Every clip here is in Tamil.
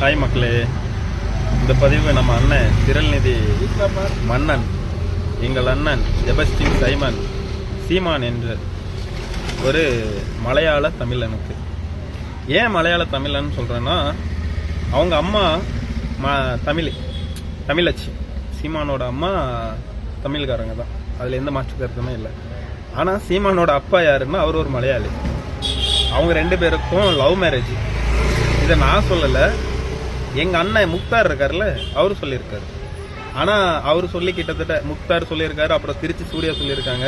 ஹாய் மக்களே, இந்த பதிவு நம்ம அண்ணன் திரள்நிதி மன்னன், எங்கள் அண்ணன் செபஸ்டின் சைமன் சீமான் என்ற ஒரு மலையாள தமிழனுக்கு. ஏன் மலையாள தமிழன் சொல்கிறேன்னா, அவங்க அம்மா தமிழச்சி. சீமானோட அம்மா தமிழ்காரங்க தான், அதில் எந்த மாற்று கருத்துமே இல்லை. ஆனால் சீமானோட அப்பா யாருன்னா அவர் ஒரு மலையாளி. அவங்க ரெண்டு பேருக்கும் லவ் மேரேஜ். இதை நான் சொல்லலை, எங்கள் அண்ணன் முக்தார் இருக்கார்ல அவரு சொல்லியிருக்காரு. ஆனால் அவர் சொல்லி கிட்டத்தட்ட முக்தார் சொல்லியிருக்காரு, அப்புறம் திருச்சி சூர்யா சொல்லியிருக்காங்க.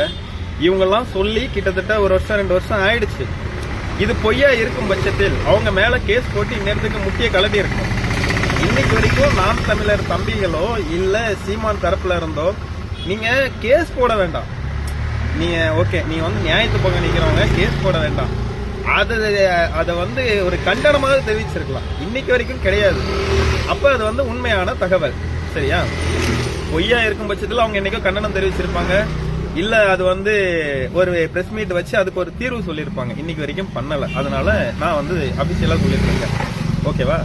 இவங்கெல்லாம் சொல்லி கிட்டத்தட்ட 1 வருஷம் 2 வருஷம் ஆயிடுச்சு. இது பொய்யா இருக்கும் பட்சத்தில் அவங்க மேலே கேஸ் போட்டு இந்நேரத்துக்கு முக்கிய கலட்டி இருக்கும். இன்னைக்கு வரைக்கும் நாம் தமிழர் தம்பிகளோ இல்லை சீமான் தரப்புல இருந்தோ நீங்கள் கேஸ் போட வேண்டாம். நீங்கள் ஓகே, நீ வந்து நியாயத்து பக்கம் நிற்கிறவங்க கேஸ் போட வேண்டாம். அதை வந்து ஒரு கண்டனமாக தெரிவிச்சிருக்கலாம். இன்னைக்கு வரைக்கும் கிடையாது. அப்போ அது வந்து உண்மையான தகவல், சரியா? பொய்யா இருக்கும் பட்சத்தில் அவங்க என்னைக்கோ கண்டனம் தெரிவிச்சிருப்பாங்க, இல்லை அது வந்து ஒரு பிரஸ் மீட் வச்சு அதுக்கு ஒரு தீர்வு சொல்லியிருப்பாங்க. இன்னைக்கு வரைக்கும் பண்ணலை. அதனால நான் வந்து அபிஷியலாக சொல்லிட்டு இருக்கேன், ஓகேவா?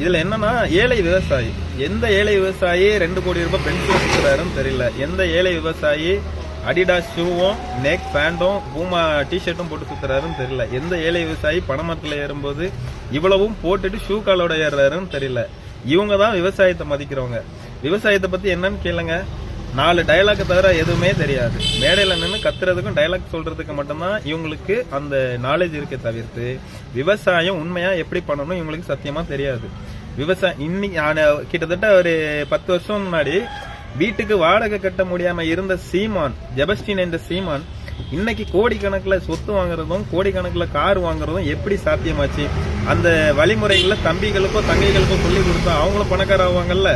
இதில் என்னன்னா, ஏழை விவசாயி, எந்த ஏழை விவசாயி 2 கோடி ரூபாய் பென்ஷன் கொடுக்குறாருன்னு தெரியல. எந்த ஏழை விவசாயி அடிடாஸ் ஷூவும் நெக் பேண்டும் பூமா டிஷர்ட்டும் போட்டு சுத்துறாருன்னு தெரியல. எந்த ஏழை விவசாயி பணமரத்தில் ஏறும்போது இவ்வளவும் போட்டுட்டு ஷூ காலோட ஏறுறாருன்னு தெரியல. இவங்க தான் விவசாயத்தை மதிக்கிறவங்க. விவசாயத்தை பத்தி என்னன்னு கேளுங்க. 4 டைலாக் தவிர எதுவுமே தெரியாது. மேடையில் நின்று கத்துறதுக்கும் டைலாக் சொல்றதுக்கு மட்டும்தான் இவங்களுக்கு அந்த நாலேஜ் இருக்க தவிர்த்து விவசாயம் உண்மையா எப்படி பண்ணணும் இவங்களுக்கு சத்தியமா தெரியாது. விவசாயம் இன்னைக்கு கிட்டத்தட்ட ஒரு 10 வருஷம் முன்னாடி வீட்டுக்கு வாடகை கட்ட முடியாம இருந்த சீமான், செபஸ்டின் என்ற சீமான், இன்னைக்கு கோடிக்கணக்கில் சொத்து வாங்குறதும் கோடிக்கணக்கில் கார் வாங்குறதும் எப்படி சாத்தியமாச்சு? அந்த வழிமுறைகளை தம்பிகளுக்கோ தங்கைகளுக்கோ சொல்லி கொடுத்தா அவங்களும் பணக்கார ஆவாங்கல்ல.